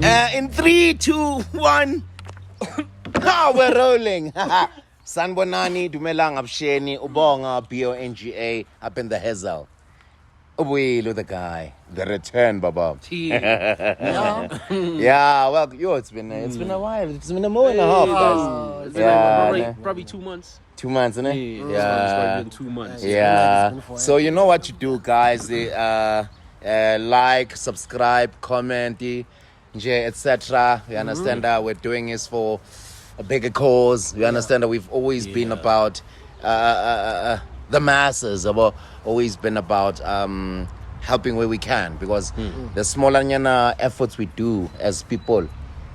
In 3, 2, 1. We're rolling. Sanbonani, Dumelang, Absheni, Ubonga, BONGA, up in the Hazel. Ubuilu the guy. The return, Baba. Yeah, well, it's been a while. It's been a month and a half, guys. Probably 2 months. 2 months, isn't it? Yeah. 2 months. Yeah. So you know what you do, guys. Like, subscribe, comment, etc. You understand that we're doing this for a bigger cause. You understand that we've always been about the masses. We've always been about helping where we can, because the smaller efforts we do as people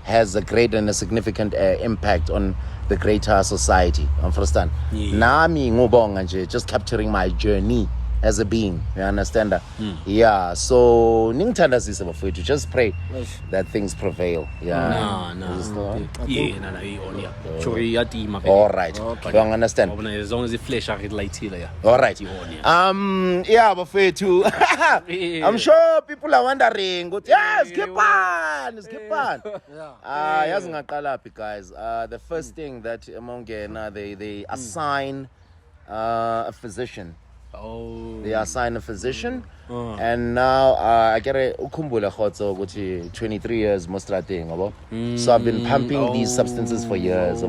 has a great and a significant impact on the greater society. Understand? Nami ngobonga nje, just capturing my journey as a being. You understand that? Yeah. So ningithandazise bafowethu, just pray that things prevail. Yeah. All right. You understand? As long as the flesh are light here. All right. Yeah, bafowethu. I'm sure people are wondering, skip on. Yazi ngaqala phi, guys. The first thing that amongena they assign a physician. They assign a physician, and now I get a ukhumbula khotso ukuthi 23 years mostrating, so I've been pumping these substances for years.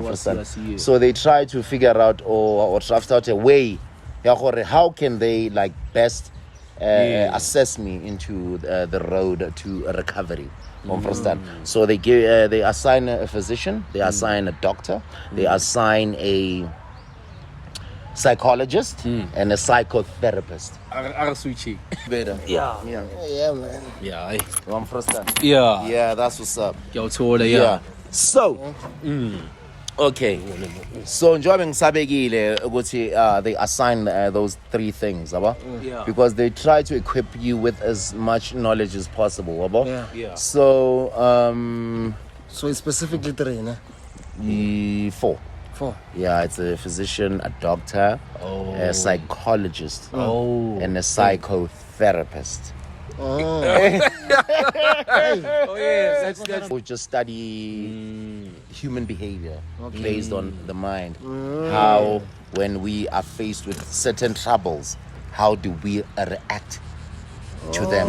So they try to figure out or draft out a way, how can they like best assess me into the road to recovery. So they assign a physician, they assign a doctor, they assign a psychologist and a psychotherapist. Better. Yeah, man. Yeah. Yeah, that's what's up. Yeah. So, okay. So, they assign those 3 things, because they try to equip you with as much knowledge as possible. So, it's specifically 3, nah? 4. Yeah, it's a physician, a doctor, a psychologist, and a psychotherapist. We just study human behavior based on the mind. How, when we are faced with certain troubles, how do we react to them?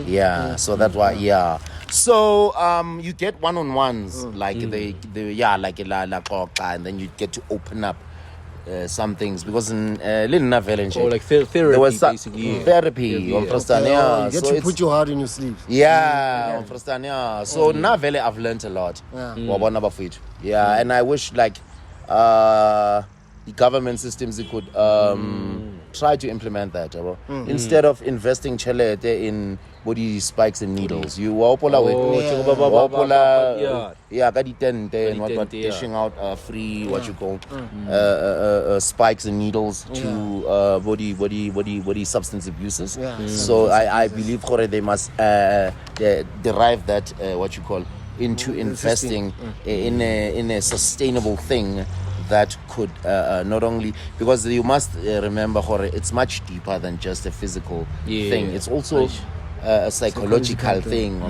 Yeah, so that's why, So you get one-on-ones, like and then you get to open up some things, because in like therapy, there was basically. Therapy. You get to put your heart in your sleeve. So now I've learned a lot. And I wish like the government systems could try to implement that. Instead of investing chelete in body spikes and needles, you dishing out free spikes and needles to body substance abuses. So I believe they must derive that into investing in a sustainable thing that could not only, because you must remember it's much deeper than just a physical thing. It's also a psychological thing,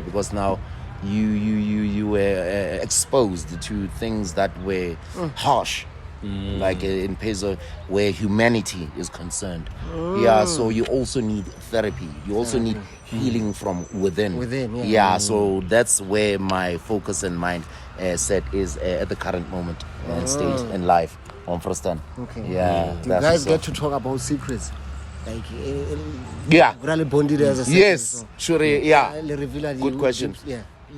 because now you were exposed to things that were harsh, like in Peso, where humanity is concerned. So you also need therapy. You also need healing from within. So that's where my focus and mind set is at the current moment and stage in life. You guys get to talk about secrets. Like, really bonded as a secret. Yes, sure. Good question.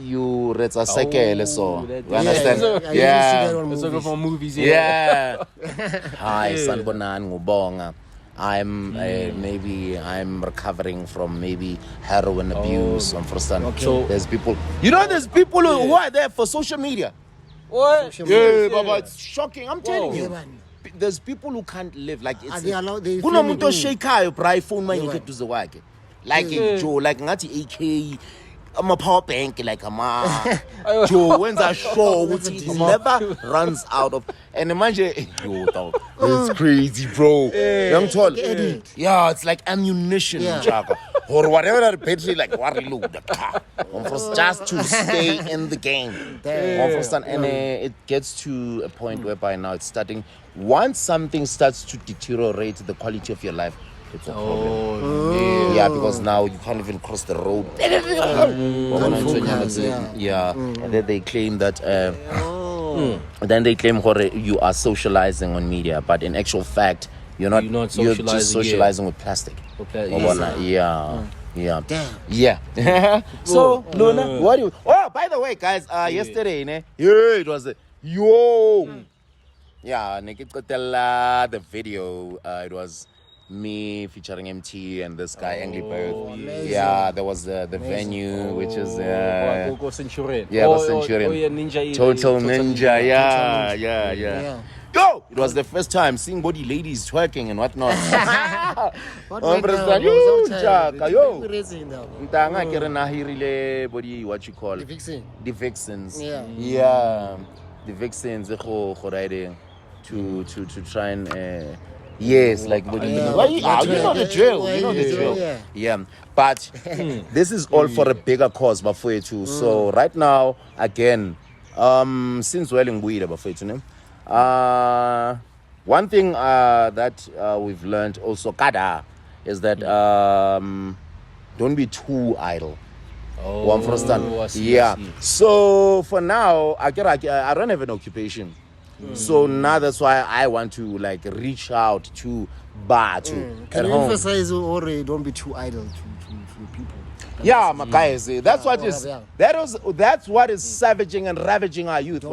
You read a second, so you understand? Let's go for movies. Hi, Sanbonan Ngubonga. I'm I'm recovering from maybe heroin abuse. So there's people. There's people who are there for social media. What? Baba, it's shocking. I'm telling you. There's people who can't live like it's. Kunomuntu oshekayo bra iphone manje ngeduze kwakhe. Like Joe, like ngathi AK I'm a power bank like a man. Joe, when's a show? It never runs out of. And imagine, yo, dog, it's crazy, bro. Young tall. Yeah, it's like ammunition, Chaka. Or whatever that battery, like, what reload the car. Just to stay in the game. And it gets to a point whereby now it's starting. Once something starts to deteriorate the quality of your life, it's a problem. Yeah, because now you can't even cross the road. And then they claim that you are socializing on media, but in actual fact you're not socializing, you're just socializing with plastic. Yeah. So Luna, what do you by the way guys, yesterday it was the video, it was me featuring MT and this guy Angry Bird. There was the venue, which is Centurion. Centurion. Total Ninja. Yeah. Yo, it was the first time seeing body ladies twerking and whatnot. What you call the vixens. Yeah. The vixens to try and yes, like you know the drill. Yeah. But this is all for a bigger cause, but for you too. So right now, again, since we're in Guida, but for you too, one thing that we've learned also, Kada, is that don't be too idle. So for now, I don't have an occupation. So now that's why I want to like reach out to Can you emphasize or don't be too idle to people? Yeah, my guys, that's what is savaging and ravaging our youth.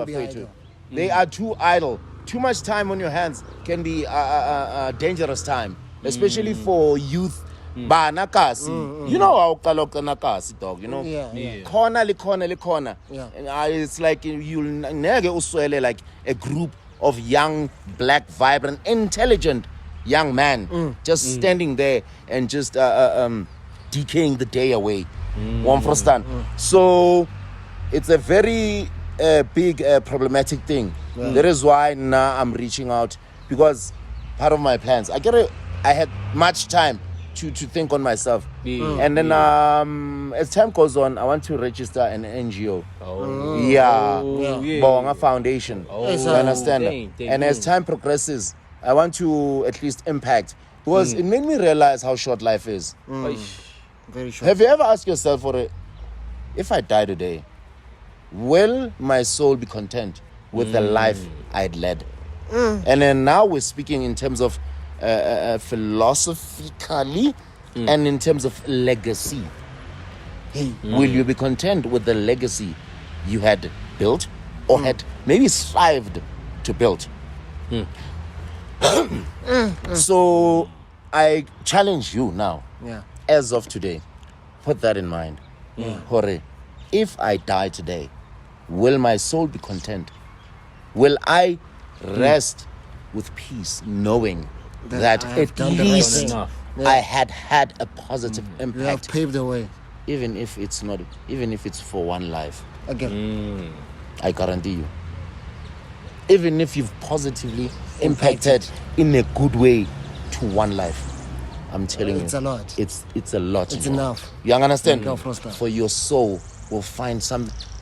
They are too idle. Too much time on your hands can be a dangerous time, especially for youth. Ba nakasi, you know how kaloka nakasi, dog. You know, corner. It's like you'll never uswele like a group of young, black, vibrant, intelligent young men just standing there and just decaying the day away. So it's a very big problematic thing. That is why now I'm reaching out, because part of my plans, I had much time to think on myself. And then as time goes on, I want to register an NGO. Bonga Foundation. You understand? And as time progresses, I want to at least impact, because it made me realize how short life is. Very short. Have you ever asked yourself, if I die today, will my soul be content with the life I'd led? And then now we're speaking in terms of philosophically and in terms of legacy. Will you be content with the legacy you had built or had maybe strived to build? So I challenge you now, as of today, put that in mind. Hore, if I die today, will my soul be content? Will I rest with peace, knowing that at least I had a positive impact? You have paved the way, even if it's for one life. Again, I guarantee you. Even if you've positively impacted in a good way to one life, I'm telling you, it's a lot. It's a lot. It's enough. You understand? For your soul will find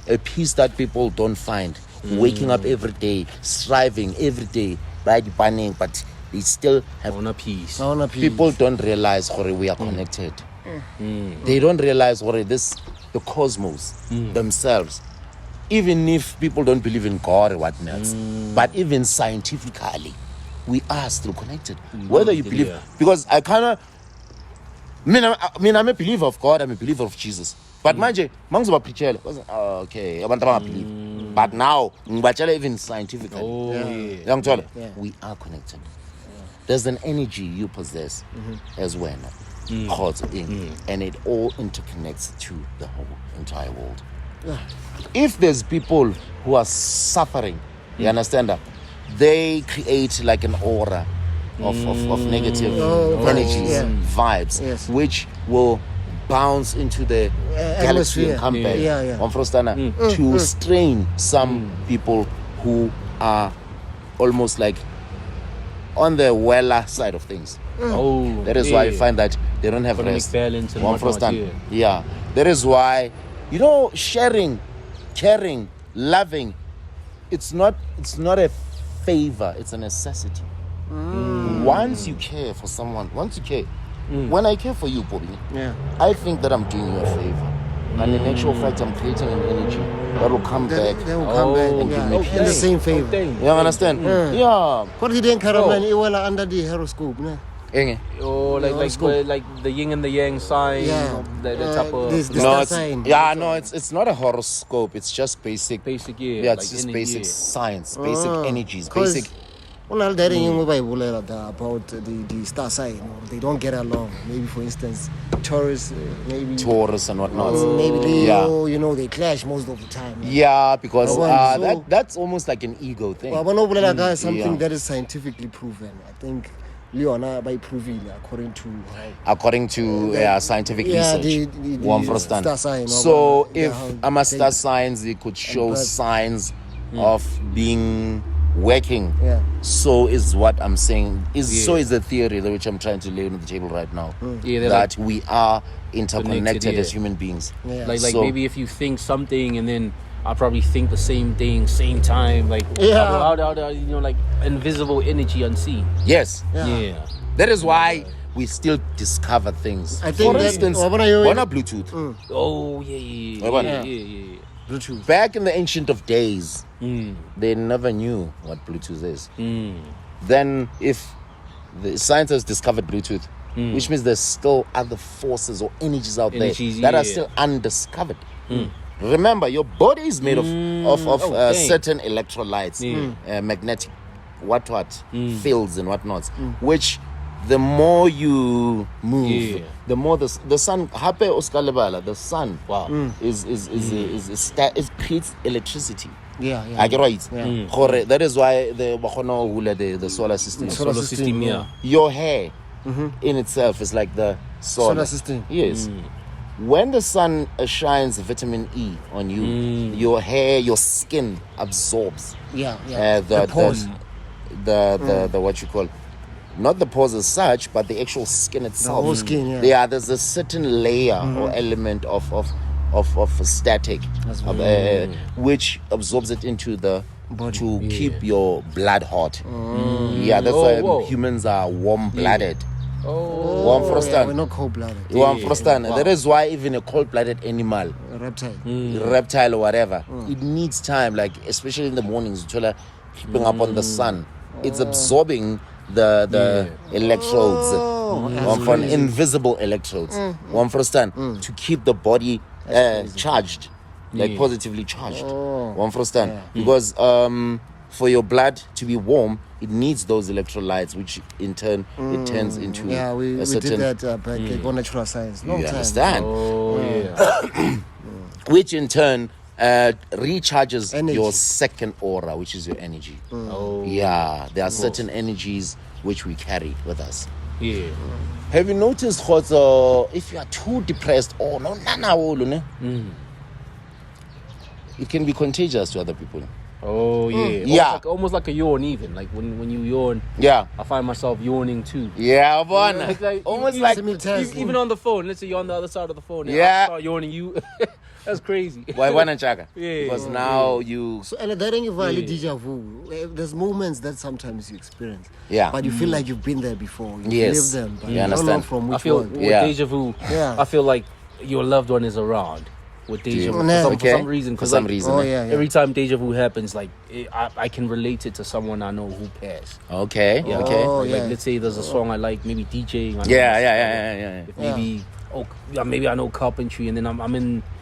a peace that people don't find. Waking up every day, striving every day, right? Banning, but they still have peace. People don't realize we are connected. They don't realize the cosmos themselves. Even if people don't believe in God or whatnot, but even scientifically, we are still connected. Whether you believe, because I kind of, I'm a believer of God, I'm a believer of Jesus. But manje, mangs ba preacher, okay, abantu ba believe. But now, even scientifically, we are connected. There's an energy you possess as well, and it all interconnects to the whole entire world. If there's people who are suffering, you understand that? They create like an aura of negative energies, vibes, which will bounce into the galaxy and come back. To strain some people who are almost like on the weller side of things. That is why you find that they don't have rest. Balance and whatnot, yeah. That is why, sharing, caring, loving, it's not a favor, it's a necessity. Once you care for someone, when I care for you, Bobby, I think that I'm doing you a favor. And in actual fact, I'm creating an energy that will come back. They will come back and give me peace. In the same favor. You understand? Yeah. What did you under the horoscope? Like the yin and the yang sign. The type of it's not a horoscope. It's just basic. Yeah, it's just basic science, basic energies, basic. About the star sign, they don't get along. Maybe, for instance, Taurus and whatnot. Maybe Leo, they clash most of the time. Yeah, because that's almost like an ego thing. Something that is scientifically proven. I think Leona by proving according to scientific research. Star sign. So if I'm a star signs, they could show signs of being working. So is what I'm saying. So is the theory which I'm trying to lay on the table right now. That we are interconnected as human beings. Like maybe if you think something and then I probably think the same thing, same time. Like like invisible energy unseen. Yes. That is why we still discover things. I think for instance, Bluetooth. Bluetooth. Back in the ancient of days, they never knew what Bluetooth is. Then if the scientists discovered Bluetooth, which means there's still other forces or energies out there that are still undiscovered. Remember, your body is made of certain electrolytes, magnetic fields and whatnot, which the more you move, the more the sun the sun it creates electricity. I get right. That is why the solar system. Your hair in itself is like the solar system. Yes. When the sun shines vitamin E on you, your hair, your skin absorbs. The pores. The what you call, not the pores as such, but the actual skin itself. The whole skin. There's a certain layer or element of static, which absorbs it into the body to keep your blood hot. That's why humans are warm-blooded. We're not cold-blooded. That is why even a cold-blooded animal, reptile or whatever, it needs time. Like especially in the mornings, keeping up on the sun, it's absorbing the electrodes, invisible electrodes, to keep the body charged, like positively charged. Because for your blood to be warm, it needs those electrolytes, which in turn it turns into we certain. We did that back on natural science. You understand? Which in turn recharges your second aura, which is your energy. There are certain energies which we carry with us. Have you noticed, if you are too depressed, it can be contagious to other people. Almost like a yawn, even like when you yawn. I find myself yawning too. Almost like even on the phone. Let's say you're on the other side of the phone. I start yawning. You. That's crazy. Why because now you. So and then you feel deja vu. There's moments that sometimes you experience. But you feel like you've been there before. You live them. But you don't know from which one. With deja vu. I feel like your loved one is around. With deja vu for some reason. Every time deja vu happens, like I can relate it to someone I know who passed. Okay. Like let's say there's a song I like, maybe DJing. Maybe I know carpentry, and then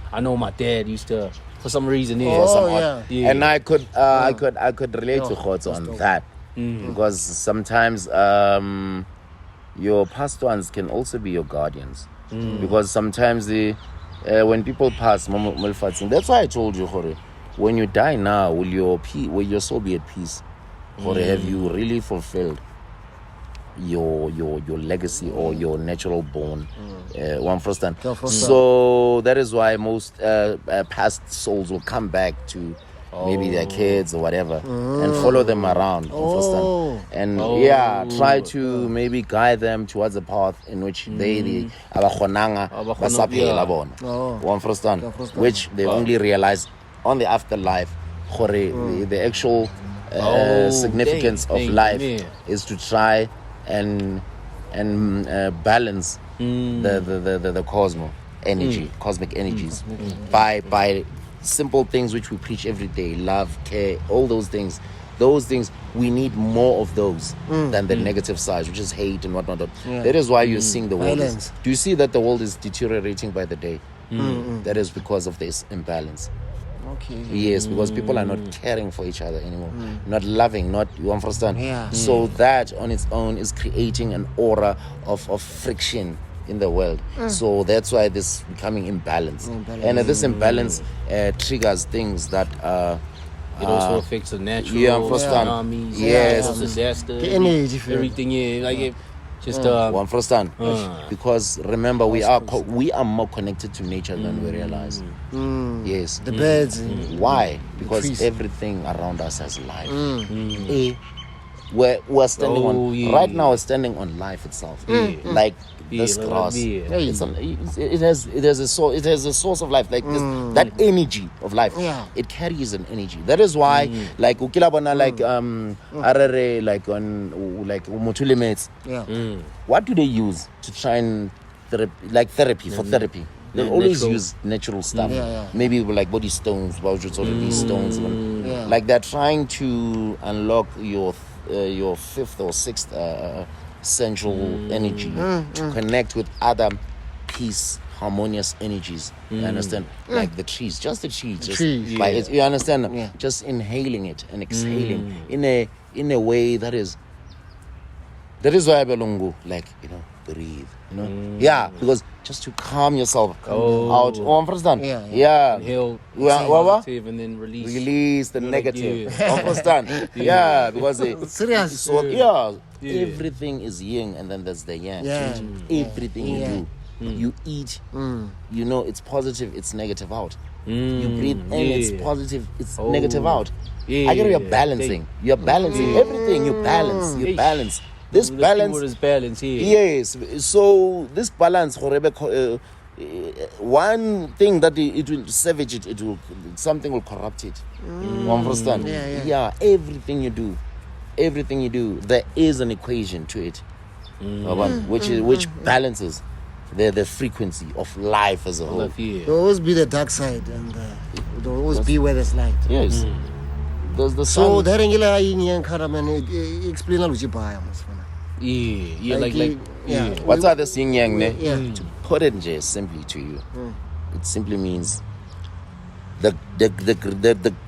I know my dad used to, for some reason. And I could relate to Khotso on that, because sometimes your past ones can also be your guardians, because sometimes when people pass, that's why I told you, when you die now, will your soul be at peace? Have you really fulfilled? your legacy or your natural born. One first time. So that is why most past souls will come back to maybe their kids or whatever and follow them around. And try to maybe guide them towards a path in which they one first time, which they only realize on the afterlife. The actual significance of life is to try and balance the cosmic energies by simple things which we preach every day: love, care, all those things. Those things, we need more of those than the negative side, which is hate and whatnot. That is why you're seeing the world. Do you see that the world is deteriorating by the day? That is because of this imbalance. Okay. Yes, because people are not caring for each other anymore, not loving, you understand? So that on its own is creating an aura of friction in the world. So that's why this is becoming imbalanced. And this imbalance triggers things that it also affects the natural tsunamis, disaster, the energy, everything. Just one first time, because remember we are more connected to nature than we realize. Yes, the birds. Why? Because everything around us has life. We're standing on right now. We're standing on life itself, like this grass. It has a source of life, like this, that energy of life. It carries an energy. That is why, like ukilabona, like arere, like on like umutulimates. What do they use to try and therapy for therapy? They always use natural stuff. Maybe like body stones, these stones. Like they're trying to unlock your fifth or sixth central energy to connect with other peace, harmonious energies. You understand? Like the trees, just the trees. You understand? Just inhaling it and exhaling in a way that is why Belongo, like, breathe. Because just to calm yourself out. Understand? Inhale positive and then release the negative. Understand? Because serious. So everything is yin and then there's the yang. Everything you do. You eat, it's positive, it's negative out. You breathe in, it's positive, it's negative out. You're balancing. You're balancing everything. You balance. This balance. Is balance here. Yes. So this balance, one thing that it will savage it, something will corrupt it. You understand? Everything you do, there is an equation to it, which balances the frequency of life as a whole. There will always be the dark side, and there will always be where there's light. Yes. There's the sun. So there explain What's this yin yang? To put it just simply to you, it simply means the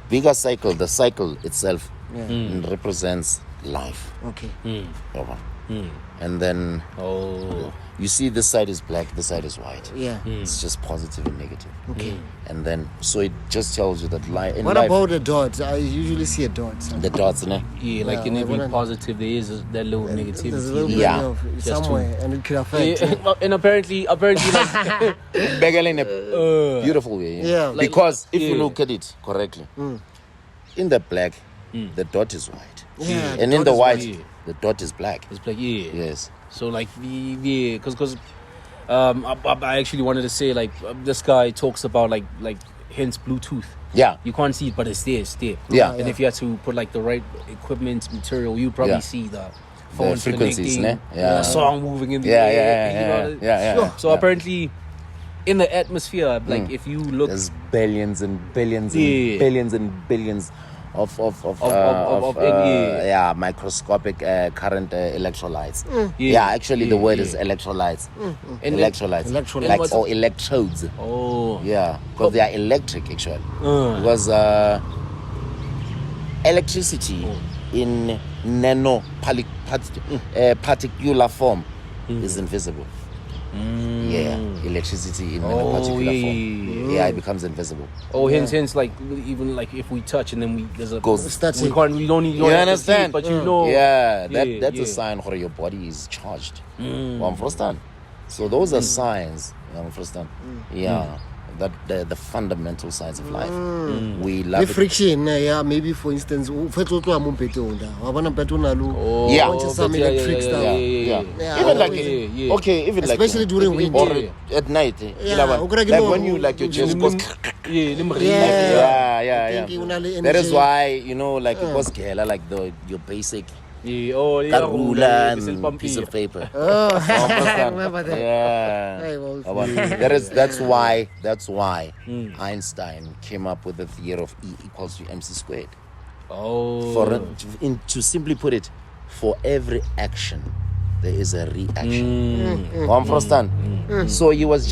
bigger cycle, the cycle itself represents life. Okay. And then you see this side is black, this side is white. It's just positive and negative. Okay. And then so it just tells you that life. What about the dots? I usually see a dot. The dots, like in every positive there is that little negativity. There's a little bit of somewhere, and it could affect. And apparently like in a beautiful way. Because if you look at it correctly, in the black, the dot is white. And in the white, the dot is black. It's black. Yes. So like because I actually wanted to say like this guy talks about like hence Bluetooth. You can't see it, but it's there. And if you had to put like the right equipment material, you probably see the phone frequencies, a song moving in the air. So apparently in the atmosphere, like if you look, there's billions and billions and billions and billions of microscopic current electrolytes. Actually the word is electrolytes. Electrolytes. Like, or electrodes. Because they are electric actually. Because electricity in nano particular form is invisible. Yeah, electricity in a particular form. Yeah, it becomes invisible. Hence, like even like if we touch and then there's a static. We don't need. You understand? But you know. Yeah, that's a sign where your body is charged. Understand? So those are signs. You understand? Yeah. That the fundamental sides of life. We love the friction. Yeah, maybe for instance, even like even especially like during winter or at night. Like when you like your chest goes. Yeah. That is why like it was like your basic. Karula and piece of paper. I remember that. Yeah. That's why Einstein came up with the theory of E equals to mc squared. To simply put it, for every action there is a reaction. Understand? So he was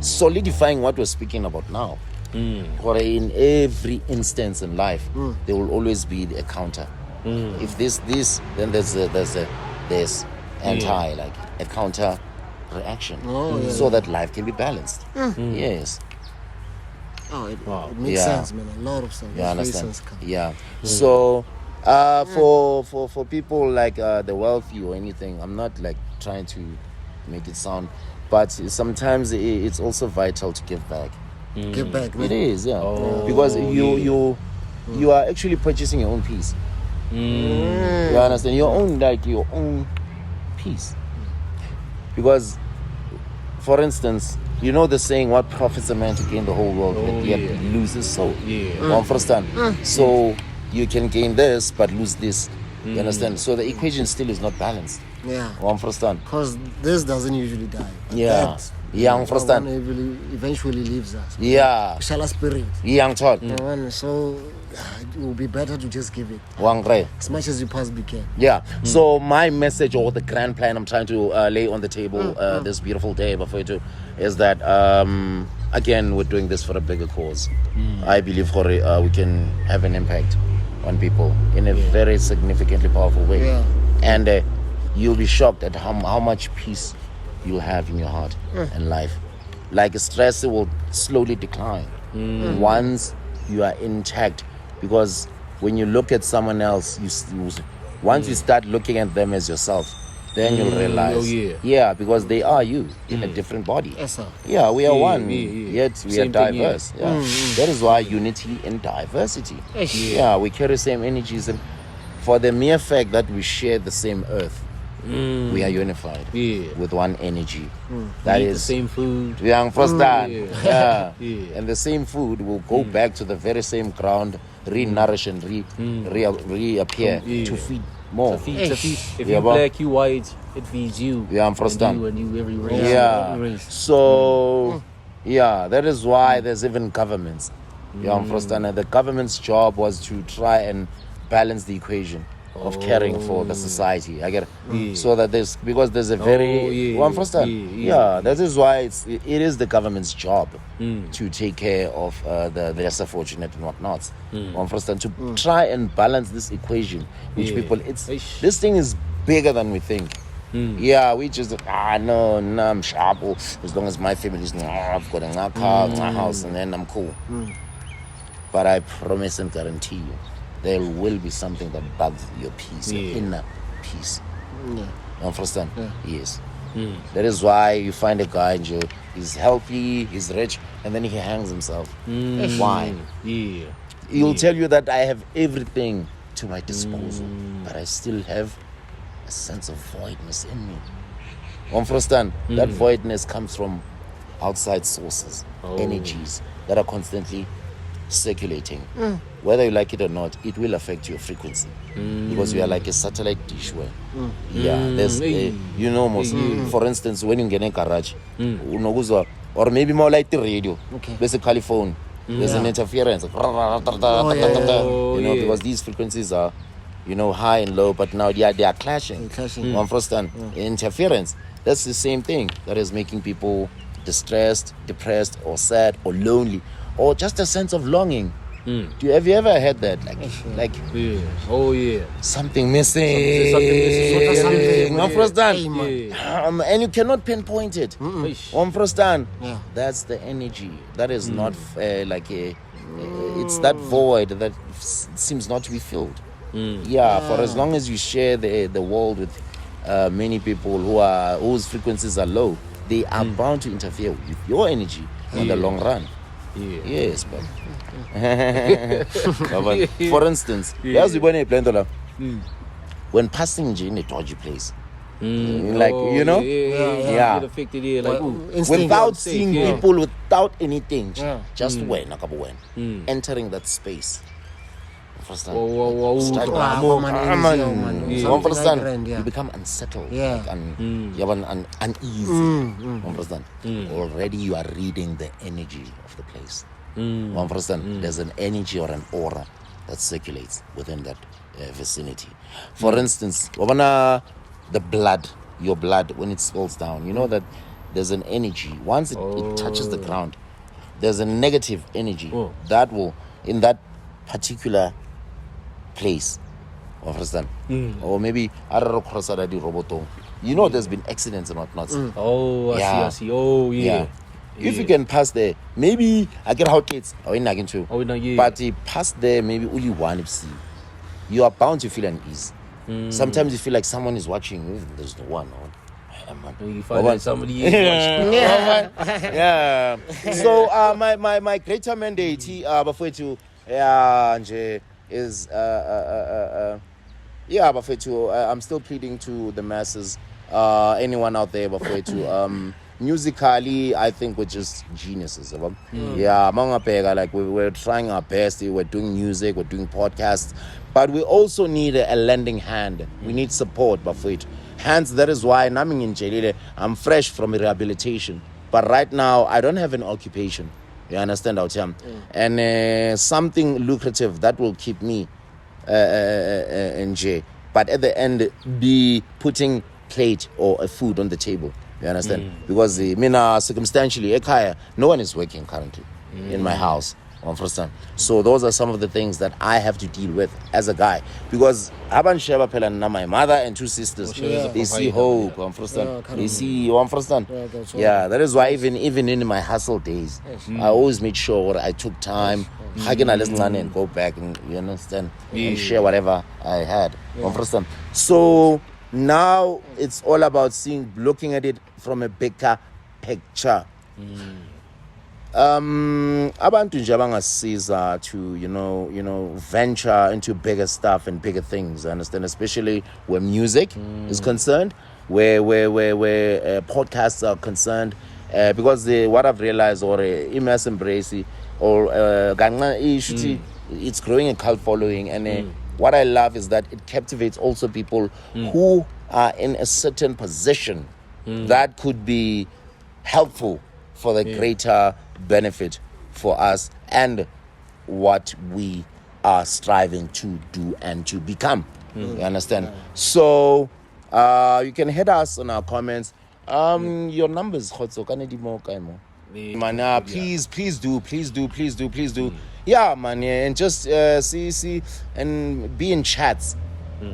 solidifying what we're speaking about now. For in every instance in life, there will always be a counter. If this, then there's anti, like a counter reaction, so that life can be balanced. Yes. It makes sense, man. A lot of sense. You understand? Yeah. So, for people like the wealthy or anything, I'm not like trying to make it sound, but sometimes it's also vital to give back. Give back. Man. It is, because you are actually purchasing your own peace. You understand? Your own peace. Because, for instance, you know the saying, what profits a man to gain the whole world, but yet lose his soul. Understand? So you can gain this but lose this. You understand? So the equation still is not balanced. Understand? Because this doesn't usually die. Understand? Eventually leaves us. Shala spirit. So it will be better to just give it as much as you possibly can. So my message, or the grand plan I'm trying to lay on the table this beautiful day before you is that again, we're doing this for a bigger cause. I believe we can have an impact on people in a very significantly powerful way. And you'll be shocked at how much peace you'll have in your heart and life. Like stress will slowly decline once you are intact. Because when you look at someone else, once you start looking at them as yourself, then you'll realize, because they are you in a different body. We are one, yet we are diverse. That is why unity in diversity. We carry same energies, and for the mere fact that we share the same earth, we are unified with one energy. That is the same food. And the same food will go back to the very same ground, re-nourish and reappear to feed more. To feed. If you're black, you white, it feeds you. And you every race. So that is why there's even governments. And the government's job was to try and balance the equation of caring for the society. I get it. So that there's a very that is why it is the government's job to take care of the lesser fortunate and whatnot. To try and balance this equation, which people this thing is bigger than we think. We just no, I'm sharp. As long as my family is I've got a car, a house, and then I'm cool. But I promise and guarantee you, there will be something that bugs your peace, your inner peace. You understand? Yes. That is why you find a guy in jail, he's healthy, he's rich, and then he hangs himself. Why? He'll tell you that I have everything to my disposal, but I still have a sense of voidness in me. You understand? That voidness comes from outside sources, energies that are constantly circulating. Whether you like it or not, it will affect your frequency because we are like a satellite dish where there's for instance, when you get in a garage or maybe more like the radio, there's a telephone, there's an interference because these frequencies are high and low, but now they are clashing. Interference, that's the same thing that is making people distressed, depressed, or sad, or lonely, or just a sense of longing. Have you ever had that? Something missing. Something. And you cannot pinpoint it. That's the energy. That is not it's that void that seems not to be filled. For as long as you share the world with many people whose frequencies are low, they are bound to interfere with your energy in the long run. Yes, but for instance, when passing in a dodgy place, without seeing people, without anything, just when entering that space. You become unsettled, uneasy. Already you are reading the energy of the place. There's an energy or an aura that circulates within that vicinity. For instance, the blood, your blood, when it spills down, you know that there's an energy. Once it touches the ground, there's a negative energy that will, in that particular place, or maybe you know there's been accidents and whatnot. I see. If you can pass there, maybe I get how kids but you pass there, maybe only one you are bound to feel unease. Sometimes you feel like someone is watching. There's no one. You find that somebody is watching. So my greater mandate before to is I'm still pleading to the masses, anyone out there before to musically, I think we're just geniuses. We're trying our best. We're doing music, we're doing podcasts, but we also need a lending hand. We need support before it. Hence, that is why I'm fresh from rehabilitation, but right now I don't have an occupation. You understand out here? And something lucrative that will keep me in jail. But at the end, be putting plate or a food on the table. You understand? Because circumstantially, no one is working currently in my house. So those are some of the things that I have to deal with as a guy. Because my mother and two sisters, they see hope. They see, that is why even in my hustle days, I always made sure I took time and go back and, you understand, and share whatever I had. So now it's all about looking at it from a bigger picture. Abantu nje abangasiza to venture into bigger stuff and bigger things, I understand, especially where music is concerned, where podcasts are concerned, because what I've realized, or immerse embrace, or it's growing a cult following, and what I love is that it captivates also people who are in a certain position that could be helpful for the greater benefit for us and what we are striving to do and to become. You understand? So you can hit us on our comments. Your numbers, please do. Yeah, man, and just see and be in chats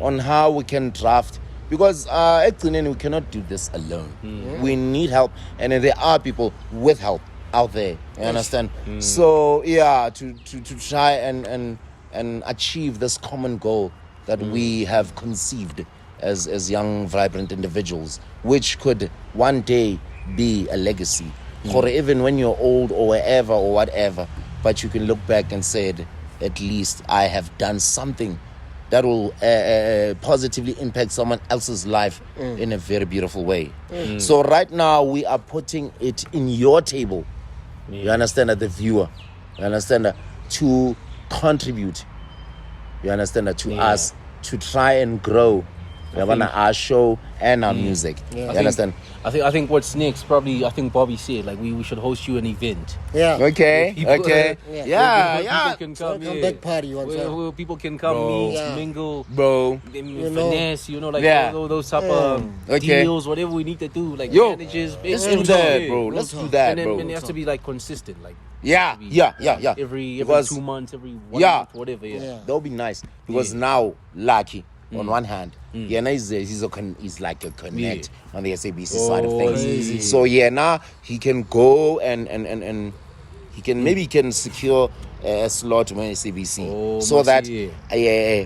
on how we can draft. Because we cannot do this alone. We need help, and there are people with help out there. You understand? So to try and achieve this common goal that we have conceived as young, vibrant individuals, which could one day be a legacy, or even when you're old or wherever or whatever. But you can look back and say, at least I have done something that will positively impact someone else's life in a very beautiful way. So right now, we are putting it in your table. You understand, the viewer. You understand, to contribute. You understand, to us, to try and grow our show and our music. You understand? I think what's next, probably, I think Bobby said, like, we should host you an event. Okay. People can come. Back party where people can come, meet, mingle, finesse, those type of deals, whatever we need to do, like managers. Let's do that, bro. Let's do that, bro. And it has to be like consistent, like Yeah. Every 2 months, every 1 month, whatever. That would be nice because now, lucky on one hand, he's like a connect on the SABC side of things. Crazy. So now he can go and he can maybe can secure a slot on SABC so that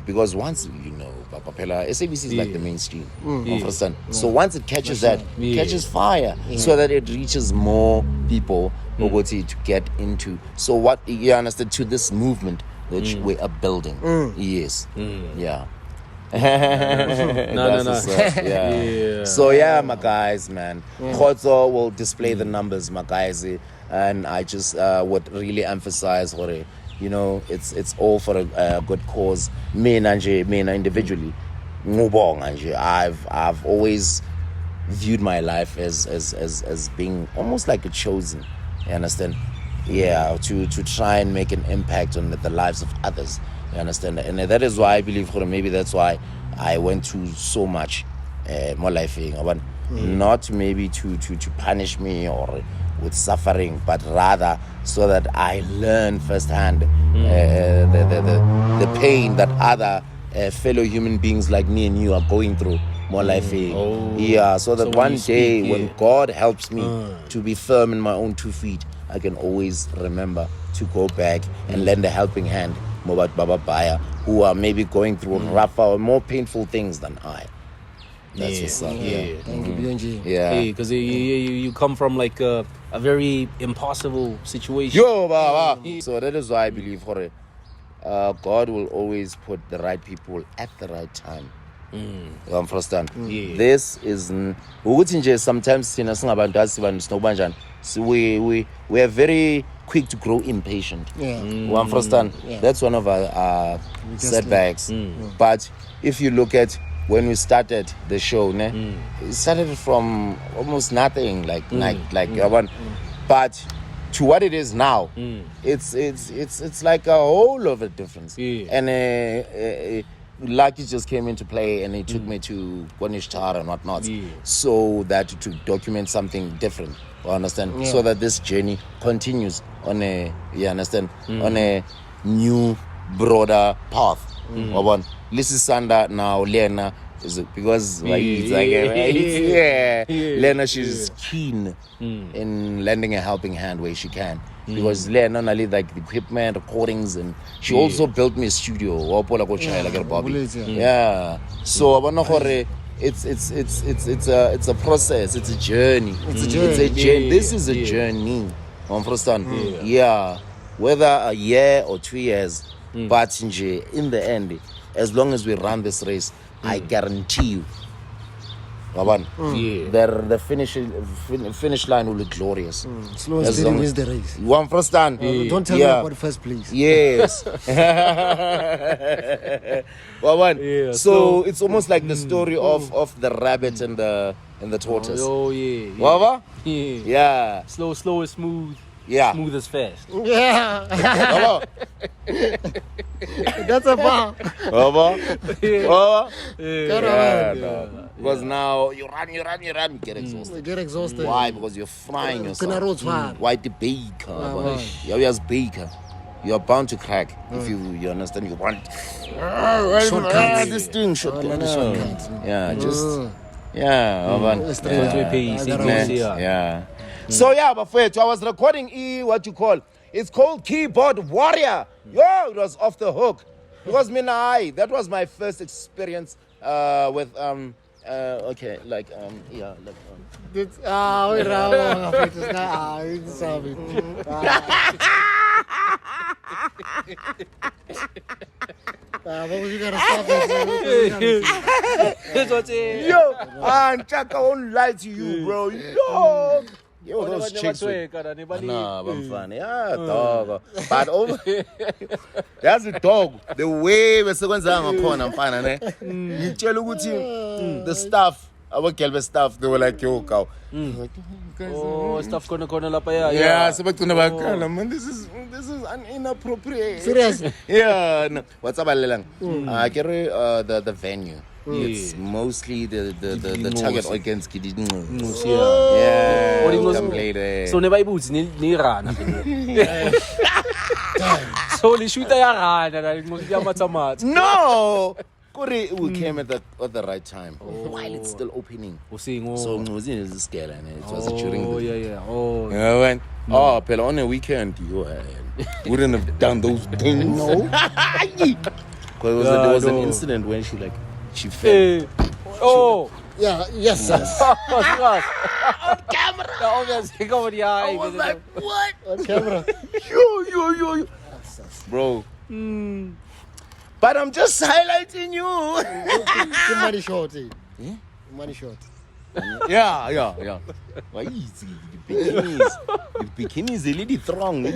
because once Papapela SABC is like the mainstream, understand? So once it catches catches fire, so that it reaches more people to get into. So what you understand to this movement which we are building, yes, yeah. No. So my guys, man, Khotso will display the numbers, my guys, and I just would really emphasize what it's all for a good cause. Me individually, I've always viewed my life as being almost like a chosen. You understand? Yeah, to try and make an impact on the lives of others. You understand? And that is why I believe, maybe that's why I went through so much more life. Not maybe to punish me or with suffering, but rather so that I learn firsthand the pain that other fellow human beings like me and you are going through. More life. So that one day when God helps me to be firm in my own 2 feet, I can always remember to go back and lend a helping hand about Baba Baya, who are maybe going through rougher or more painful things than I. That's what's up. Thank you, BNG. Because you come from like a very impossible situation. So that is why I believe God will always put the right people at the right time. You understand? This is sometimes we are very quick to grow impatient. You understand? That's one of our setbacks. But if you look at when we started the show, it started from almost nothing, but to what it is now, it's like a whole of a difference. And Lucky just came into play and he took me to Konishtar and whatnot, so that to document something different, you understand? So that this journey continues on a new, broader path. Lisisanda now, Lena, because Lena, she's keen in lending a helping hand where she can. Because Lena not only like the equipment, recordings, and she also built me a studio. So it's a process, it's a journey. This is a journey. Whether a year or 2 years, but in the end, as long as we run this race, I guarantee you, the finish line will be glorious. Slow and steady wins the race. You understand? Don't tell me about first place. Yes. So it's almost like the story of the rabbit and the tortoise. Slow is smooth. Smooth as fast. That's a bar. Because now you run, get exhausted. Why? Because you're frying yourself. Why the baker? You are bound to crack if you understand. You want shortcuts. This thing shortcuts. So but I was recording it's called Keyboard Warrior. It was off the hook. Because that was my first experience with What was you gonna stop it? And Chaka won't lie to you, bro. Those chicks. I'm funny. Dog. But over that's a dog. The way we're going I'm fine. You tell the staff, our Kelvin staff, they were like, yo, cow. Stuff gonna lapaya. Yeah, so back to man. This is inappropriate. Serious? Yeah. No. What's up, Lelang? I carry the venue. It's mostly the target organs. So never boots ni rana. So the shooter rana. No. We came at the right time while it's still opening. So Nguzini is scared and it was during the when on a weekend you wouldn't have done those things. No. Because there was an incident when she fell. Yes. On camera. I was like, what? On camera. Yo. Bro. But I'm just highlighting you. The money short, Money short. Yeah. Why bikinis a little throng.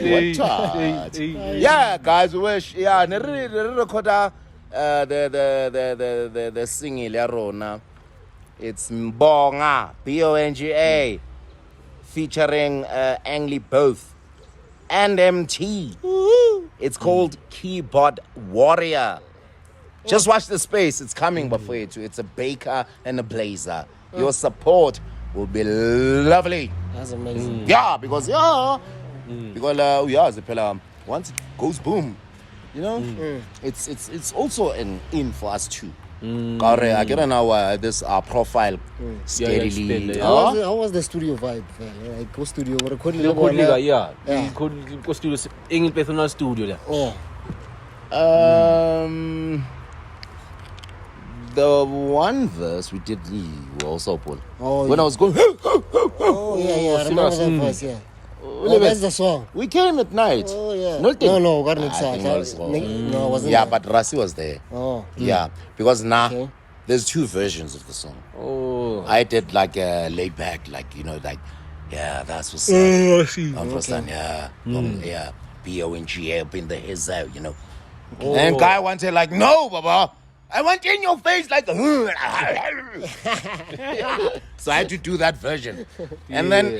Yeah, guys, wish. Yeah, recorder the singing Rona. It's BONGA, BONGA, featuring Angly Both and MT. It's called Keyboard Warrior. Just watch the space. It's coming before you too. It's a baker and a blazer. Your support will be lovely. That's amazing. Yeah, because once it goes boom, it's also an in for us too. I get now this profile steadily. How was the studio vibe? Like go studio or go studio ingen personal studio there. The one verse we did also Paul. When I was going I remember that verse, that's the song. We came at night. No, got excited. No, I wasn't. Yeah, but Rasi was there. Yeah, because there's two versions of the song. I did like a laid back, that's what's up. Yeah, BONGA up in the his out, And guy wanted no, Baba. I want in your face so I had to do that version. And then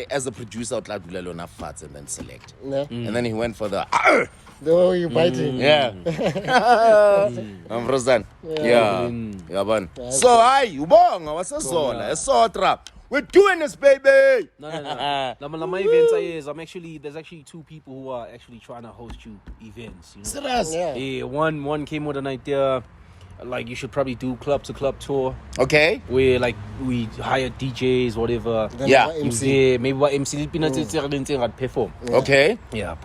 as a producer fats and then select. And then he went for the way you biting. Yeah. I'm Rosan. Yeah. So ubonga wasezola we're doing this, baby. No. My events there's actually two people who are actually trying to host you events. Serious? Yeah. One came with an idea. You should probably do club to club tour. Okay. Where we hire DJs, whatever. MC. Maybe what MC perform. Okay. Yeah.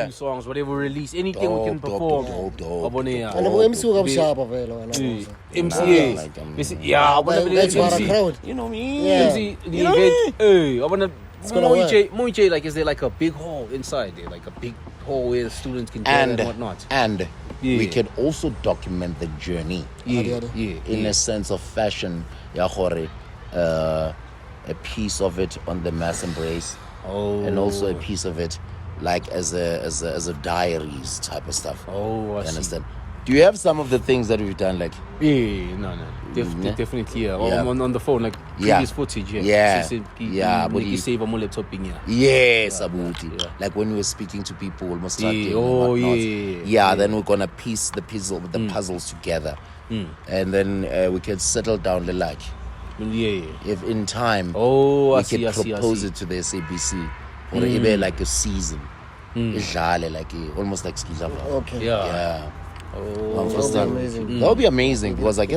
Few songs, whatever we release, anything we can perform. MC. Yeah, MC. You know me. MC. The event. I wanna. Moije, is there a big hall inside there, a big hall where the students can gather and whatnot? And we can also document the journey in a sense of fashion. A piece of it on the mass embrace, and also a piece of it as a diaries type of stuff. I understand. Do you have some of the things that we've done no. Definitely on the phone previous footage but you save on my laptop when we were speaking to people almost then we're gonna piece the puzzles together and then we can settle down if in time we can propose it to the SABC or even a season almost like Skizava. Okay. That would be amazing because what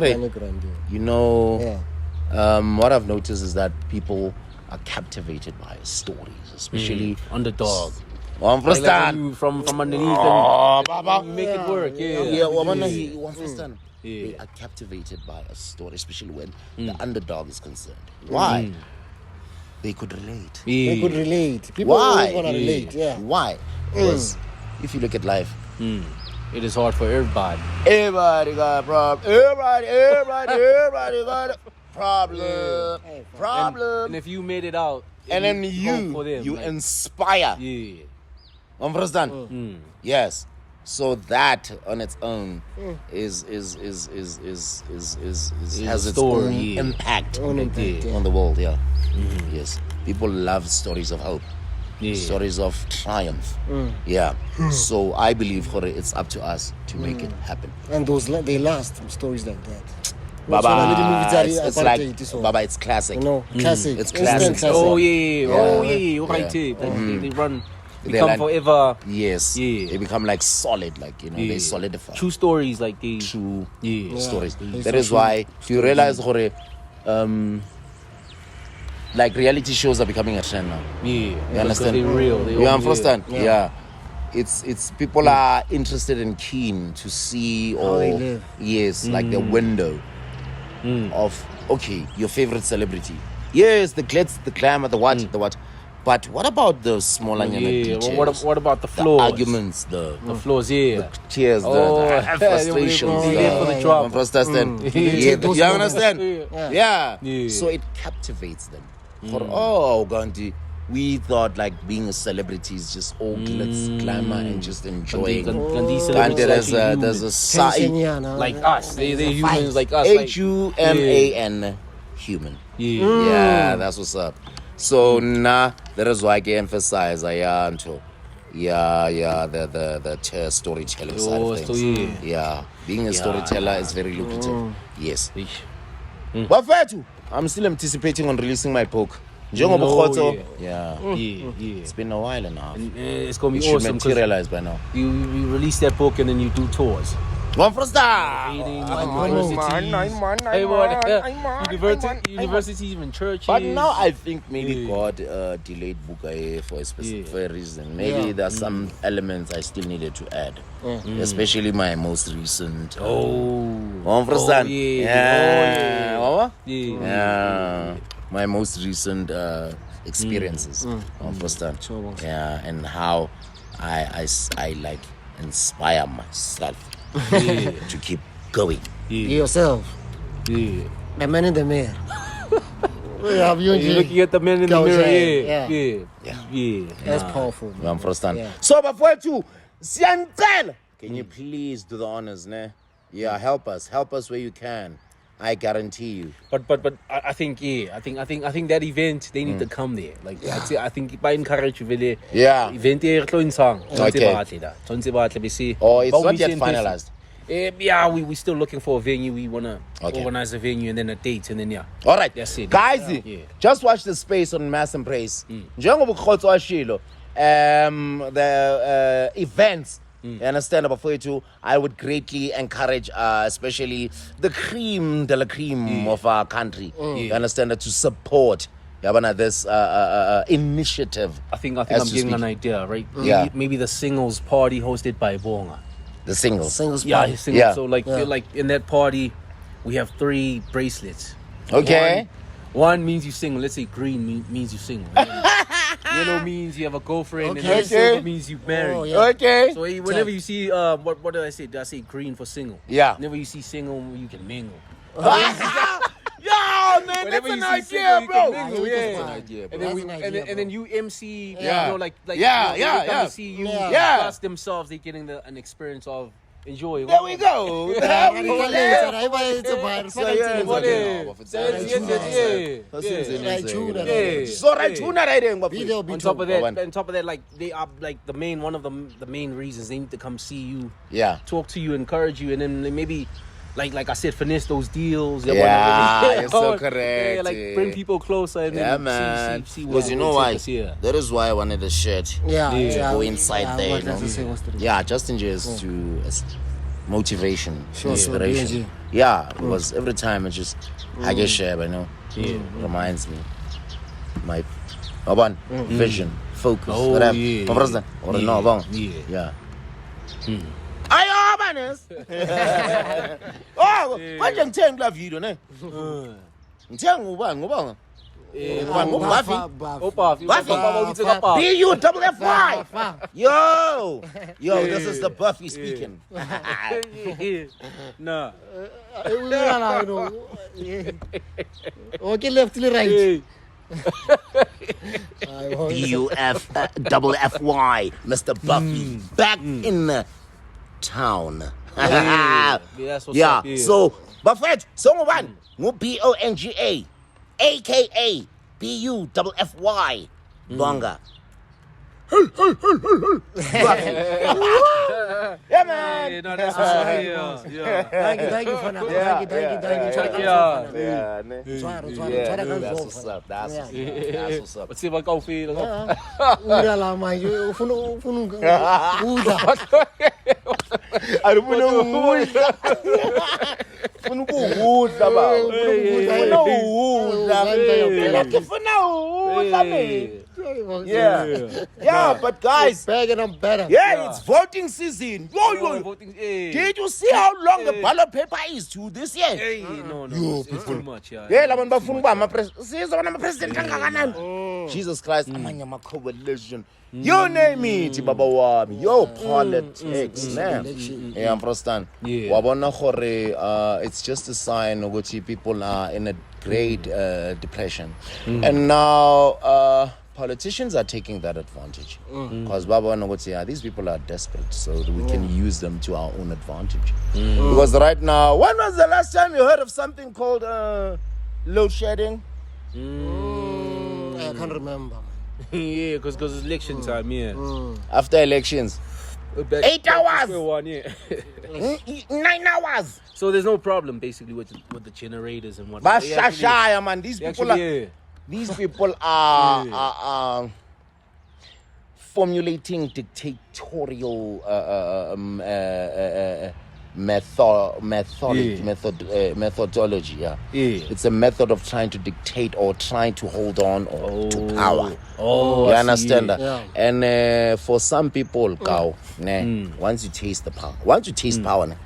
I've noticed is that people are captivated by stories, especially underdog. From underneath and you make it work. They are captivated by a story, especially when the underdog is concerned. Why? They could relate. They could relate. People always want to relate. Why? Because if you look at life, it is hard for everybody. Everybody got a problem. Everybody got a problem. And if you made it out, and then you inspire. Understand? Yes. So that on its own has its own impact on the world. Yes. People love stories of hope. stories of triumph. Yeah. So I believe it's up to us to make it happen. And they last, stories like that. Baba, it's like Baba, it's classic. Classic. It's classic. Oh yeah. Right. They run. Become forever. Yes. They become like solid, like they solidify. True stories, like true stories. That is why you realize, like reality shows are becoming a trend now. You understand? They're real. You understand? Yeah. It's people are interested and keen to see how they live. Yes, like the window of your favorite celebrity. Yes, the glitz, the glamour, the what. But what about the smaller details? What about the flaws? The arguments, the flaws, the tears, the frustrations, you understand? Yeah. So it captivates them. Gandhi, we thought like being a celebrity is just all glitz, glamour, and just enjoying. There's a side like us. They're humans like us. HUMAN, human. Yeah, that's what's up. So that is why I emphasize the storytelling side of things. Yeah, being a storyteller is very lucrative. Yes. But I'm still anticipating on releasing my book. Yeah. It's been a while now. It's gonna be awesome. Should materialize by now. You release that book and then you do tours. One for star. Universities, even churches. But now I think maybe God delayed Buka for a specific reason. Maybe there's some elements I still needed to add, especially my most recent. My most recent experiences. And how I like inspire myself. To keep going. Yourself. The man in the mirror. You're looking at the man in the mirror. Yeah. That's powerful. So before you, can you please do the honors, ne? Yeah, help us where you can. I guarantee you. But I think that event they need to come there. Like I think by encourage you there. Yeah. Event here in song. Okay. It's not yet finalized. Yeah, we still looking for a venue. We wanna organize a venue and then a date and then All right, that's it. Guys, just watch the space on Mass and Praise. The events. You understand? But for you too, I would greatly encourage, especially the cream de la cream of our country. You understand? To support this initiative. I think I'm getting an idea, right? Maybe the singles party hosted by BONGA. The singles party. Yeah. So like in that party, we have 3 bracelets. Okay. One means you single. Let's say green means you single. Yellow means you have a girlfriend, and then silver means you married. Okay. So whenever you see what did I say? Did I say green for single? Yeah. Whenever you see single, you can mingle. Yo, man, that's an idea, bro. And then you MC, like to see you plus themselves, they're getting an experience of enjoying. There we go. So on top of that, like they are like one of the main reasons they need to come see you, talk to you, encourage you, and then maybe like I said, finesse those deals. You're so correct. Like bring people closer and then man. See because you know why? That is why I wanted the shirt to go inside there. Just in just to motivation, inspiration. Because every time it just I get shared, reminds me my vision, focus, whatever. Ayo manes. Manje ngithenga kula video ne. Ngithenga ngubani? Buffy. BUFFY. Yo, this is the Buffy speaking. Nah. Okay, left to the right. BUFFY, Mr. Buffy, back in the town. That's what's up. So, Buffett, someone, BONGA, aka BUFFY, Bonga. Yeah, man. No, that's what's up. Yeah. Thank you for now. Thank you. Yeah. That's what's up. That's what's up. Let's see if I go feel. Udala manje ufuna udla. Arifuna ukudla. Ufuna ukudla baba. Ufuna ukudla mate. Yeah, but guys, I'm better. Yeah, it's voting season. Voting, Did you see how long the ballot paper is to this year? No, it's too much. Yeah, la bantu bafuna ukuba ama-president kangakanani. Jesus Christ, amanye ama-coalition. You name it, baba wami. Yo, politics, man. Yeah, understand. Wabona gore, it's just a sign ukuthi people are in a great depression. And now politicians are taking that advantage because these people are desperate, so we can use them to our own advantage. Because right now, when was the last time you heard of something called load shedding? I can't remember. Yeah, because it's election time. After elections, 8 hours. 9 hours. So there's no problem basically with the generators and what. Bashashaya, man. These people are formulating dictatorial methodology. Yeah, it's a method of trying to dictate or trying to hold on to power. You understand that? Yeah. And for some people, once you taste the power, power,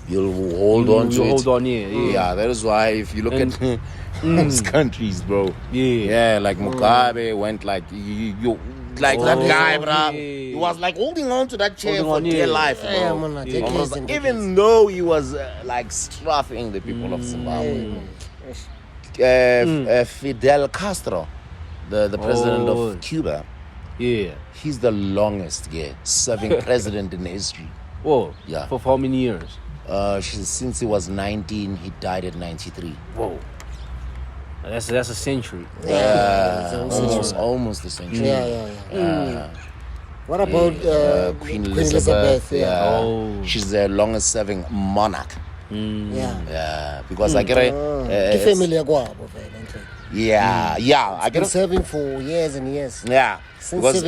you'll hold on to it. Hold on, yeah. That is why if you look at most countries, bro. Yeah, like Mugabe went like that guy, bro. He was like holding on to that chair for dear life, bro. Even though he was like strafing the people of Zimbabwe. Fidel Castro, the president of Cuba. Yeah, he's the longest serving president in history. Whoa. Yeah. For how many years? Since he was 19, he died at 93. Whoa. That's a century. Yeah, almost a century. Yeah. What about Queen Elizabeth? Yeah. She's the longest serving monarch. Yeah, because I get I get serving for years and years. Yeah, since because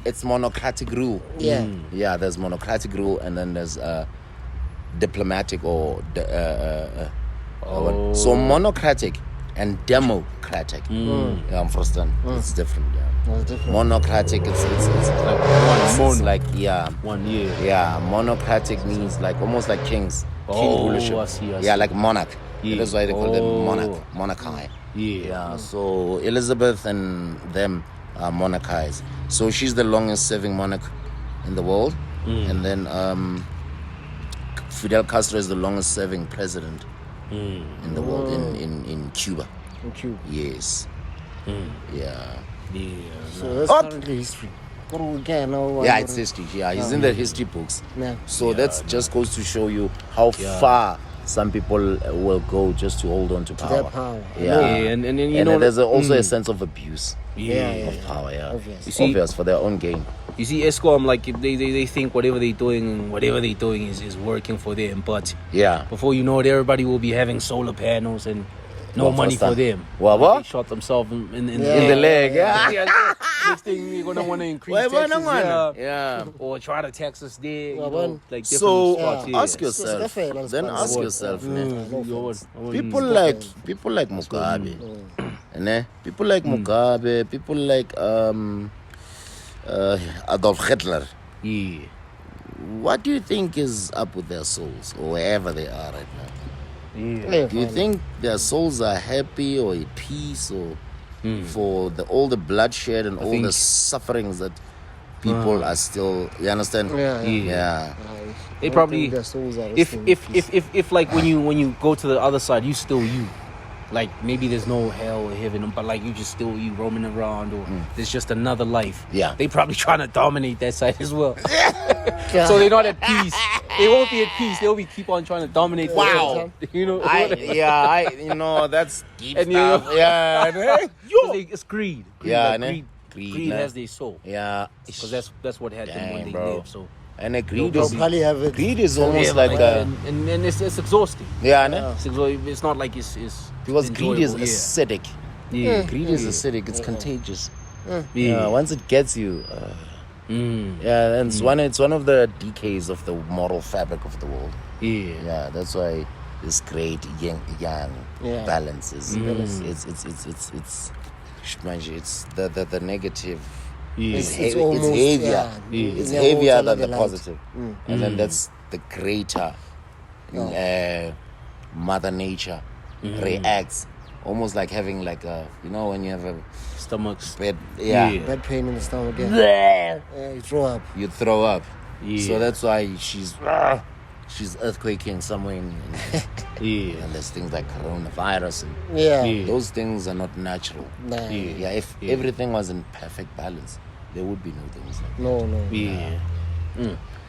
it's monocratic rule. Yeah, there's monocratic rule, and then there's diplomatic or so monocratic and democratic. I'm first it's different. Monocratic, it's like one year. Yeah, monocratic means like almost like kings. King rulership. I see. Yeah, like monarch. That's why they call them monarchy. Yeah. So Elizabeth and them are monarchies. So she's the longest serving monarch in the world, and then Fidel Castro is the longest serving president in the world in Cuba. In Cuba. Yes. Yeah. So that's currently history. Yeah, it's history. Yeah, he's in the history books. So that just goes to show you how far some people will go just to hold on to power. Their power. And you know, there's also a sense of abuse of power. Yeah, obvious for their own gain. You see, ESCOM, like they think whatever they're doing is working for them, but before you know it, everybody will be having solar panels and no money for them. What? They shot themselves in the leg. Next thing we're gonna want to increase taxes, or try to tax us there. Like so, ask yourself. People like Mugabe, people like Mugabe, people like Adolf Hitler. What do you think is up with their souls, or wherever they are right now? Do you think their souls are happy or at peace, or for all the bloodshed and all the sufferings that people are still? You understand? They probably, if like when you go to the other side, you still you. Like maybe there's no hell or heaven, but like you just still you roaming around, or there's just another life. They probably trying to dominate that side as well. So they're not at peace. They won't be at peace. They'll be keep on trying to dominate. Wow. You know. That's deep stuff. It's greed. Greed greed has their soul. Yeah. Because that's what had them when they live. So. And greed is almost like and it's exhausting. Yeah, no? It's not like it's because greed is acidic. Greed is acidic. It's contagious. Once it gets you, and it's one of the decays of the moral fabric of the world. That's why this great yang balance is it's the negative. It's heavier. It's heavier than the positive. And then that's the greater Mother Nature reacts. Almost like having like a, when you have a stomach bad pain in the stomach. You throw up. So that's why she's earthquaking somewhere in and there's things like coronavirus and those things are not natural. If everything was in perfect balance, there would be no things like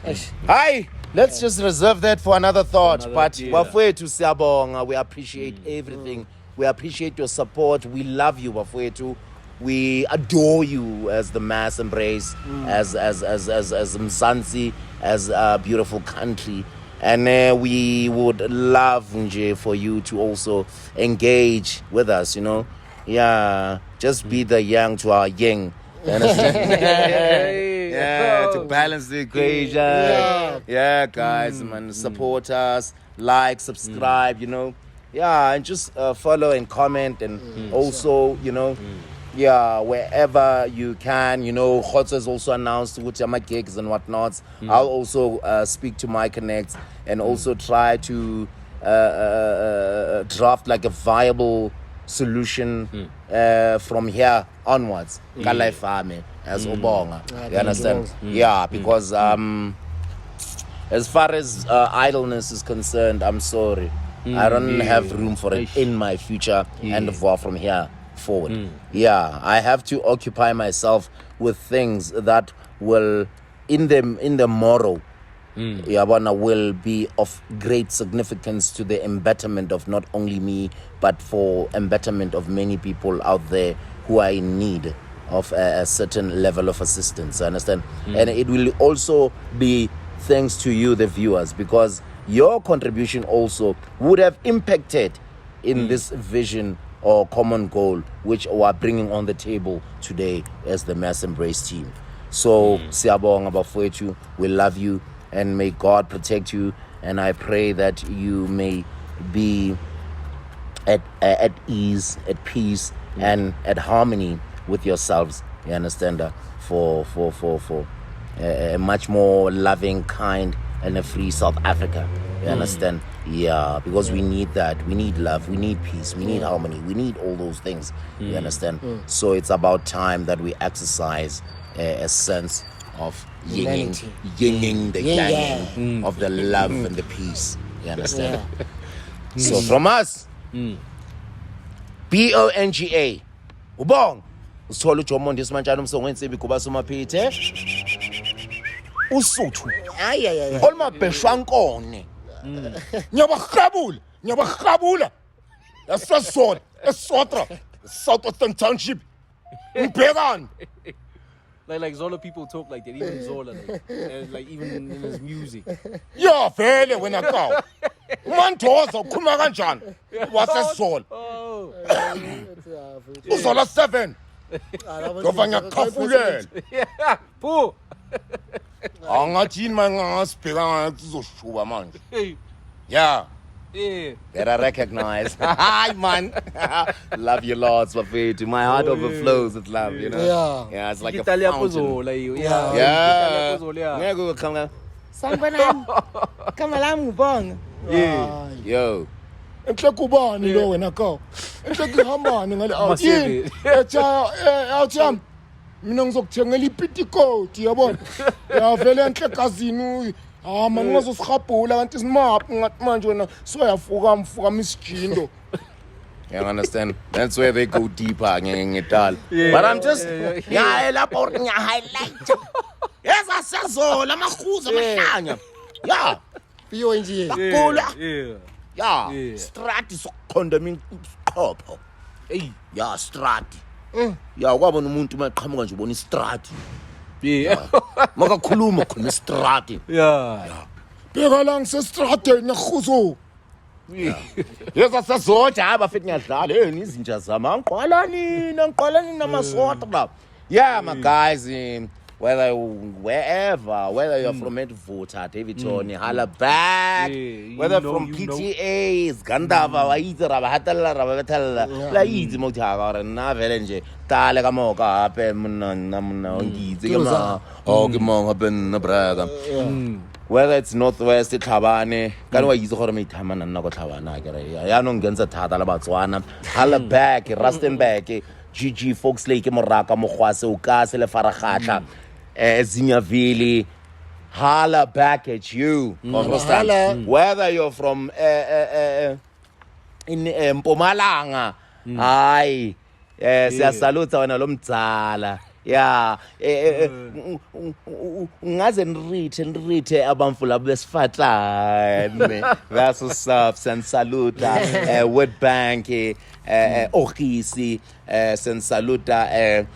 that. Hi, let's just reserve that for another thought. But Bafwetu Siyabonga, we appreciate everything. We appreciate your support. We love you, Bafwetu. We adore you as the mass embrace, as Mzansi, as a beautiful country. And we would love, Nje, for you to also engage with us, Just be the yang to our yin. To balance the equation. Guys, man, support us, like, subscribe, and just follow and comment and also, wherever you can, Khotso has also announced with my gigs and whatnot. I'll also speak to my connects and also try to draft like a viable solution from here onwards. As Obonga. You understand? Because as far as idleness is concerned, I'm sorry. I don't have room for it in my future and from here forward. I have to occupy myself with things that will in the morrow will be of great significance to the embetterment of not only me but for embetterment of many people out there who are in need of a certain level of assistance. Understand? And it will also be thanks to you, the viewers, because your contribution also would have impacted in this vision or common goal which we are bringing on the table today as the Mass Embrace team. So, Siyabonga Bafwetu, we love you and may God protect you, and I pray that you may be at ease, at peace, and at harmony with yourselves. You understand? For a much more loving, kind, and a free South Africa. You understand? Because we need that. We need love. We need peace. We need harmony. We need all those things. You understand? So it's about time that we exercise a sense of yinging the yang of the love and the peace. You understand? So from us, BONGA, ubong usithola uJomo ndisimanjana umsongo ensimbi kuba somaphethe usuthu olumabheshwankone nyabahabula yasasona esotra Southwestern Township mbhekani. Like Zola people talk like that, even Zola, like even in his music. Vele wena kaw. Manthoza ukhuluma kanjani? Wasezola. Uzola 7. Govanya kafulela. Pho. Angathini mangasibheka ngizoshuba manje. Better recognize. Hi, man. Love you lots, Bafwetu. My heart overflows with love, it's like a fountain. Yo. Enhle kubani lo wena ka? Enhle kuhambani ngale awuthini? Awuthami. Mina ngizokuthengela ipitikoat yabona. Vele enhle gazini. Man ngazosihabhula kanti simaphi ngathi manje wena soyafuka misijindo. You understand? That's where they go deeper ngedala. But I'm just lapho highlight. Yes, asezola amahuzo amahlanya. BONGA. Strati sokukhondama iqhopho. Strati. ya kwabona umuntu maqhamuka nje ubona istrati Yeah. makakhuluma khona istrati Yeah. bheka la ngisestradeni ekhuzo yeza sazodwa abafethu ngiyadlala izinja zami angiqala nini namasota la yeah my guys whether you're from Edvota, Davidson, Halaback, whether from PTA, Gandava, Waitera, Hatala, Rabatella, La Easy Motaga, and Navelenje, Talagamoka, Namuna, Ogimon, Braga. Whether it's Northwest, Tabane, Ganwa is Hormi Taman and Nogotavana, Yanon Genza Tata Batswana, Halaback, Rustenbeck, GG Fox Lake, Moraka, Mohwase, Ukasele, Farahata. Zinyavili, holla back at you. Understand? Whether you're from in Mpumalanga, aye, siyasaluta wena lo mdzala. Yeah, ngaze nrithe abamfula besifazane. That's what's up. Sensaluta, World Bank, Ohisi, Sensaluta,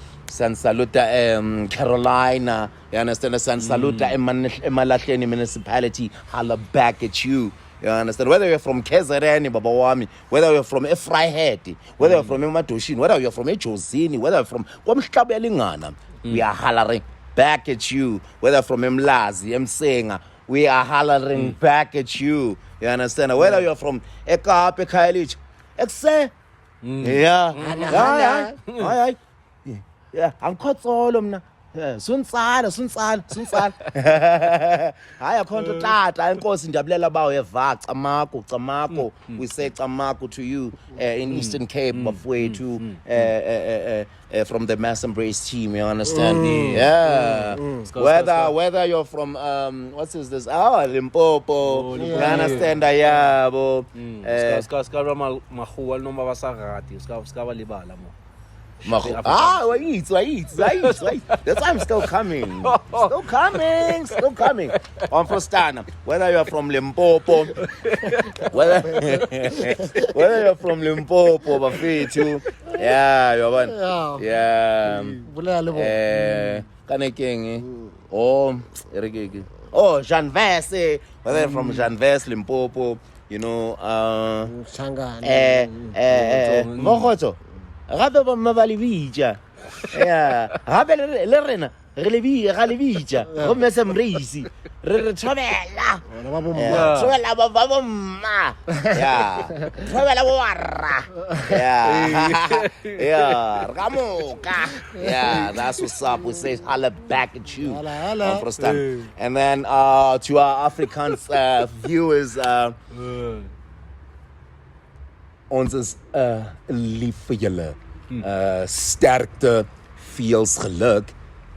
Carolina, you understand? Saluta Emalahleni municipality, holla back at you. You understand? Whether you're from KZN, Babawami, whether you're from Efraiheti, whether you're from Emadoshin, whether you're from Echozini, whether you're from Kwamhlabelingana, we are hollering back at you. Whether from Mlazi, Msenga, we are hollering back at you. You understand? Whether you're from Ekape Kailich, Exe, yeah, I'm caught all of them. Sunsala. I to that. I'm causing Dablela Bao Tamako. We say Tamako to you in Eastern Cape, halfway to from the Mass Embrace team. You understand? Yeah. Whether you're from what's this? Limpopo. You understand? Yeah, wait. That's why I'm still coming. Still coming. On Frostana. Whether you're from Limpopo, whether you're from Limpopo, Bafetu, yeah, you're one. Yeah. Kaneking. Oh, Jean Vesse. Whether you're from Jean Vesse, Limpopo, you know, Mohoto. Gabe ba mabalivija gabe le rena re lebiga go Mass Embrace re tshobela ba bomma tshobela bo warra ramoka that's what's up. We say holla back at you. And then to our African viewers, ons is lief vir julle. Sterkte, veels geluk,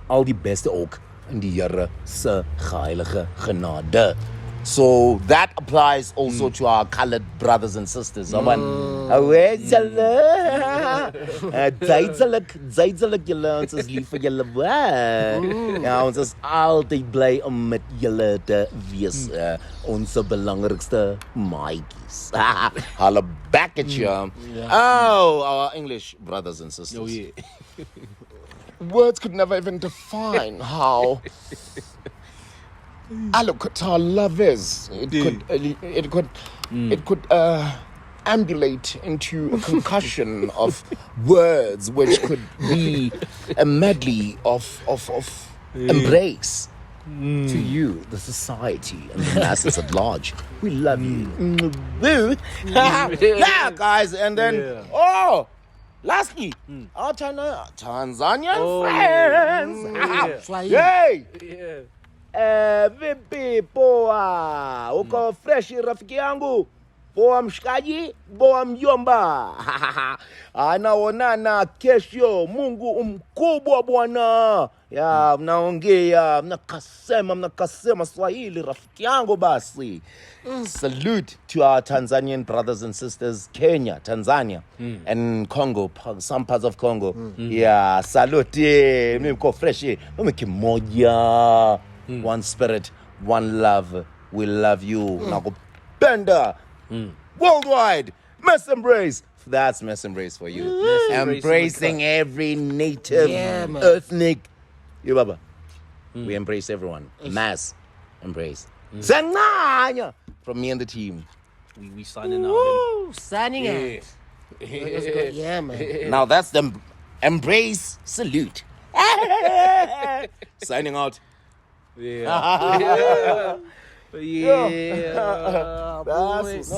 al die beste ook in die Here se heilige genade. So that applies also to our colored brothers and sisters. Duidelijk julle, ons is lief vir julle. Ja, ons is altyd bly om met julle te wees. Onze belangrikste maatjies. Holla back at you. Oh, our English brothers and sisters. Oh, yeah. Words could never even define how adequate our love is. It could ambulate into a concussion of words, which could be a medley of embrace to you, the society, and the masses at large. We love you. Yeah, guys, and then lastly, our Tanzanian friends. Yay! Vipi poa, uko fresh rafiki yangu, poa mshikaji, poa mjomba. Anaonana kesho, Mungu mkubwa bwana. Ya mnaongea, mnakasema Swahili rafiki yangu basi. Salute to our Tanzanian brothers and sisters, Kenya, Tanzania, and Congo, some parts of Congo. Yeah, salute. Mko fresh, mkimoja. One spirit, one love. We love you. Nakupenda. Worldwide. Mass Embrace. That's mass embrace for you. Embracing every native, ethnic. You Baba. We embrace everyone. Mass embrace. Sananya from me and the team. We signing out. Signing out. Yeah, man. Now that's the embrace salute. Signing out. Yeah. Yeah. That's